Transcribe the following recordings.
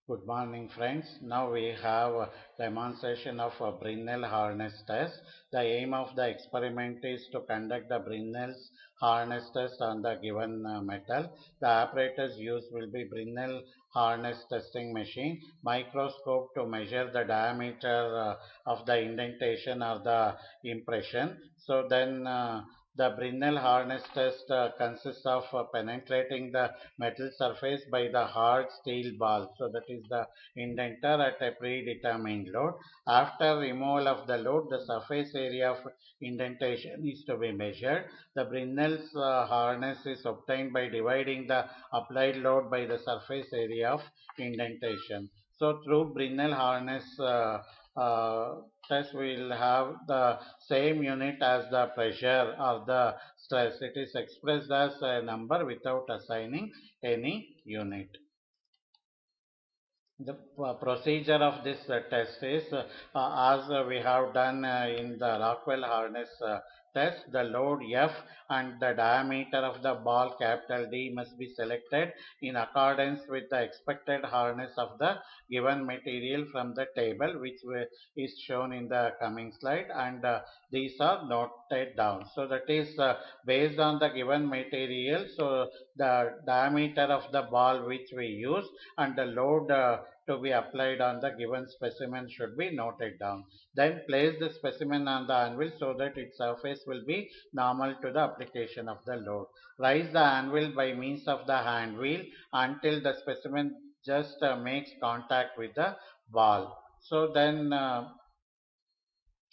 Good morning, friends. Now we have a demonstration of a Brinell harness test. The aim of the experiment is to conduct the Brinell's harness test on the given metal. The apparatus used will be Brinell harness testing machine, microscope to measure the diameter of the indentation or the impression. The Brinell harness test consists of penetrating the metal surface by the hard steel ball. So that is the indenter at a predetermined load. After removal of the load, the surface area of indentation is to be measured. The Brinell's harness is obtained by dividing the applied load by the surface area of indentation. So through Brinell harness uh, test, we will have the same unit as the pressure or the stress. It is expressed as a number without assigning any unit. The procedure of this test is as we have done in the Rockwell harness test. The load F and the diameter of the ball capital D must be selected in accordance with the expected hardness of the given material from the table, which is shown in the coming slide, and these are noted down. So that is based on the given material. So the diameter of the ball which we use and the load to be applied on the given specimen should be noted down. Then place the specimen on the anvil so that its surface will be normal to the application of the load. Raise the anvil by means of the hand wheel until the specimen just makes contact with the ball. So then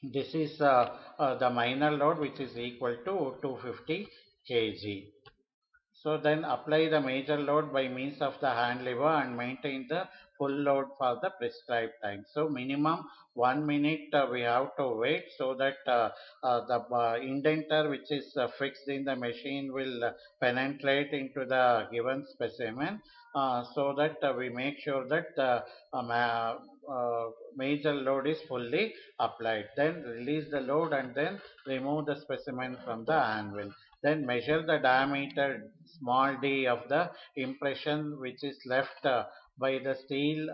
this is the minor load, which is equal to 250 kg. So then apply the major load by means of the hand lever and maintain the full load for the prescribed time. So minimum 1 minute we have to wait so that the indenter which is fixed in the machine will penetrate into the given specimen, so that we make sure that the major load is fully applied. Then release the load and then remove the specimen from the anvil. Then measure the diameter small d of the impression which is left by the steel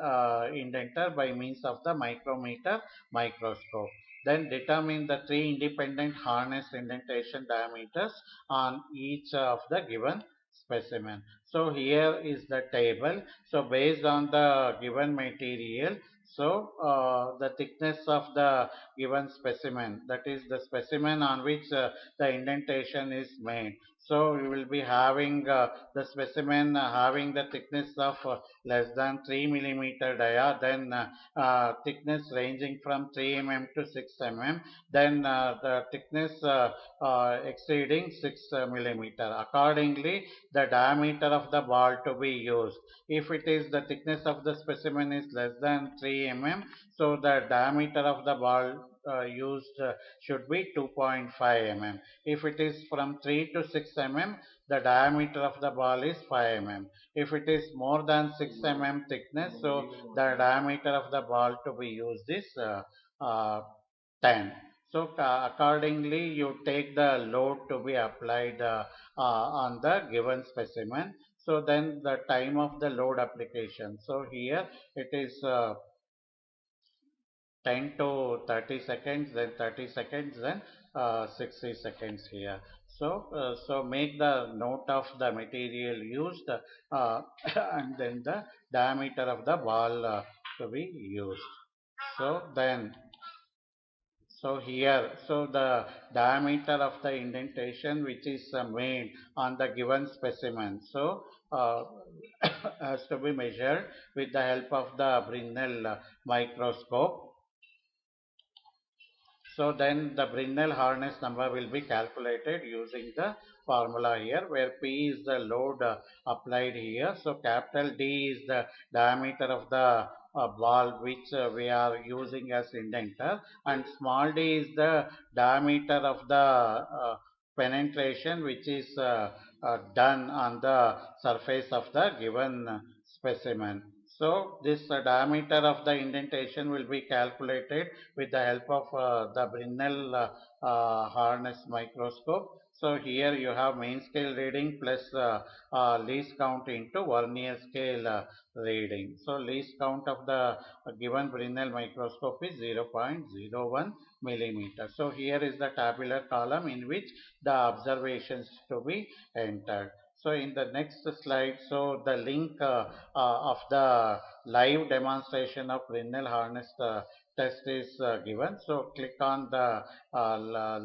indenter by means of the micrometer microscope. Then determine the three independent harness indentation diameters on each of the given specimen. So here is the table. So based on the given material, so the thickness of the given specimen, that is the specimen on which the indentation is made. So we will be having the specimen having the thickness of less than 3 millimeter dia, then thickness ranging from 3 mm to 6 mm, then the thickness exceeding 6 millimeter. Accordingly, the diameter of the ball to be used. If it is the thickness of the specimen is less than 3 mm, so the diameter of the ball used should be 2.5 mm. If it is from 3 to 6 mm, the diameter of the ball is 5 mm. If it is more than 6 mm thickness, so the diameter of the ball to be used is 10. So accordingly, you take the load to be applied on the given specimen. So then the time of the load application. So here it is 10 to 30 seconds, then 30 seconds, then 60 seconds here. So make the note of the material used and then the diameter of the ball to be used. So then, so here, so the diameter of the indentation which is made on the given specimen, so has to be measured with the help of the Brinell microscope. So then the Brinell harness number will be calculated using the formula here, where P is the load applied here. So capital D is the diameter of the ball which we are using as indenter, and small d is the diameter of the penetration which is done on the surface of the given specimen. So this diameter of the indentation will be calculated with the help of the Brinell harness microscope. So here you have main scale reading plus least count into vernier scale reading. So least count of the given Fresnel microscope is 0.01 millimeter. So here is the tabular column in which the observations to be entered. So in the next slide, so the link of the live demonstration of Fresnel harness test is given. So click on the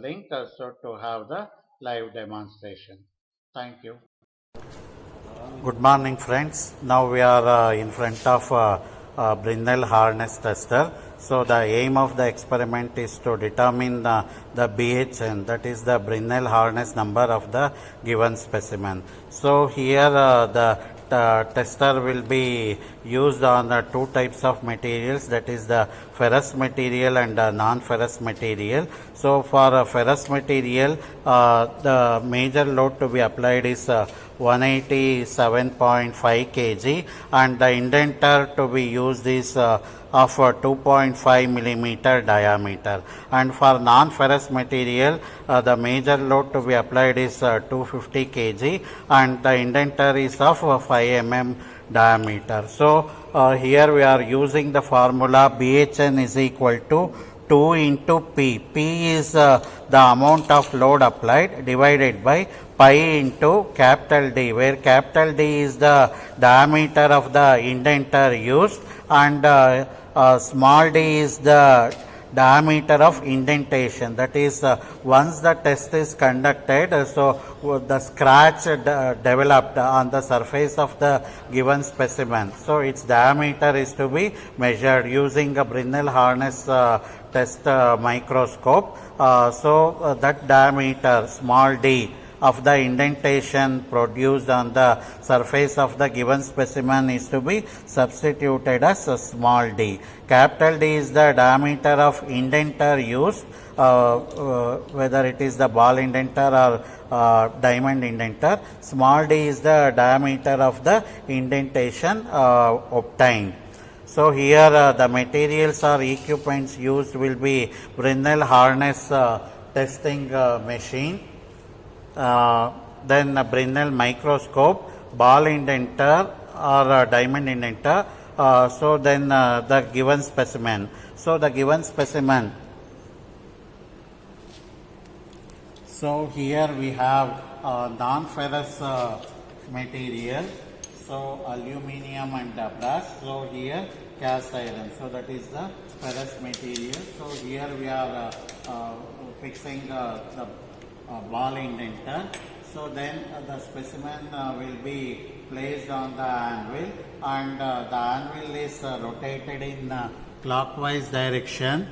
link so to have the live demonstration. Thank you. Good morning, friends. Now we are in front of Fresnel harness tester. So the aim of the experiment is to determine the BHN, that is the Fresnel harness number of the given specimen. So here the tester will be used on two types of materials, that is the ferrous material and non-ferrous material. So for ferrous material, the major load to be applied is 187.5 kg and the indenter to be used is of 2.5 millimeter diameter, and for non-ferrous material the major load to be applied is 250 kg and the indenter is of 5 mm diameter. So here we are using the formula BHN is equal to 2 into P. P is the amount of load applied divided by pi into capital D, where capital D is the diameter of the indenter used and small d is the diameter of indentation. That is once the test is conducted, so the scratch developed on the surface of the given specimen, so its diameter is to be measured using a Fresnel harness test microscope. So that diameter small d of the indentation produced on the surface of the given specimen is to be substituted as a small d. Capital D is the diameter of indenter used, whether it is the ball indenter or diamond indenter. Small d is the diameter of the indentation obtained. So here the materials or equipments used will be Fresnel harness testing machine, then a Fresnel microscope, ball indenter or diamond indenter. So then the given specimen. So the given specimen. So here we have non-ferrous material. So aluminium and brass. So here cast iron. So that is the ferrous material. So here we are fixing the ball indenter. So then the specimen will be placed on the anvil and the anvil is rotated in clockwise direction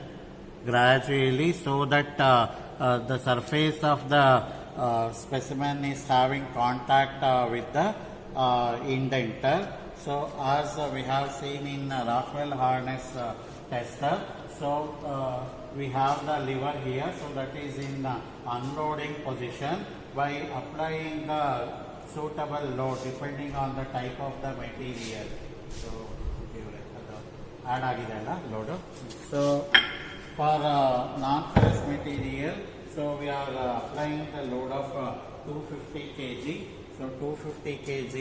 gradually, so that the surface of the specimen is having contact with the indenter. So as we have seen in Rockwell harness tester, so we have the lever here, so that is in unloading position. By applying the suitable load depending on the type of the material. So add agidella load. So for non-ferrous material, so we are applying the load of 250 kg. So 250 kg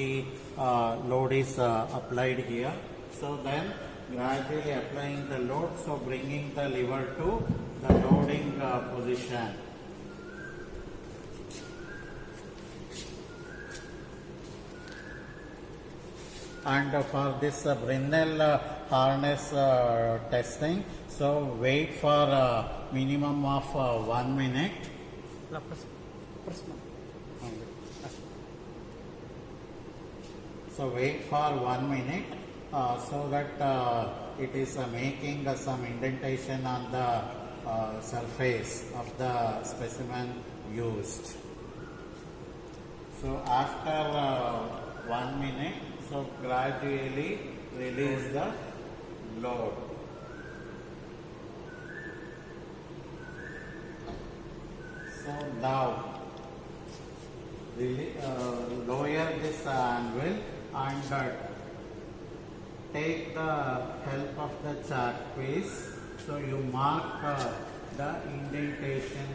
load is applied here. So then gradually applying the load, so bringing the lever to the loading position. And for this Fresnel harness testing, so wait for minimum of 1 minute. So wait for 1 minute so that it is making some indentation on the surface of the specimen used. So after 1 minute, so gradually release the load. So now lower this anvil and take the help of the chart piece. So you mark the indentation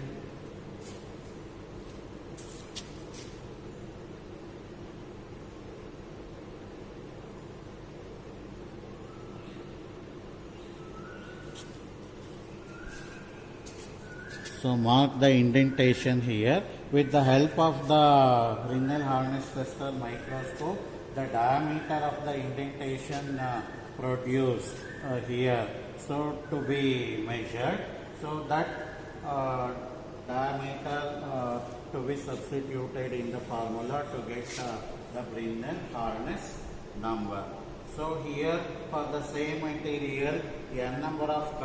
So mark the indentation here. With the help of the Grinnell harness tester microscope, the diameter of the indentation produced here, so to be measured, so that diameter to be substituted in the formula to get the Grinnell harness number. So here for the same material, n number of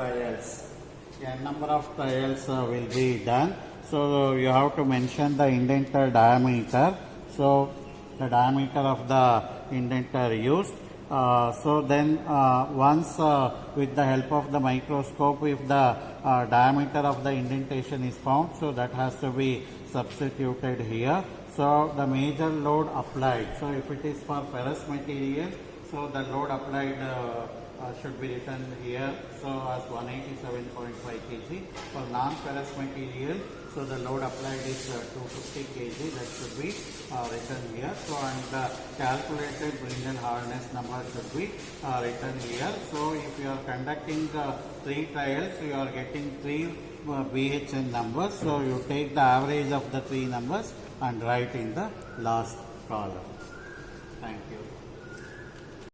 trials will be done. So you have to mention the indenter diameter. So the diameter of the indenter used. So then once with the help of the microscope, if the diameter of the indentation is found, so that has to be substituted here. So the major load applied. So if it is for ferrous material, so the load applied should be written here, so as 187.5 kg. For non-ferrous material, so the load applied is 250 kg, that should be written here. So and the calculated Grinnell hardness number should be written here. So if you are conducting 3 trials, you are getting 3 BHN numbers. So you take the average of the 3 numbers and write in the last column. Thank you.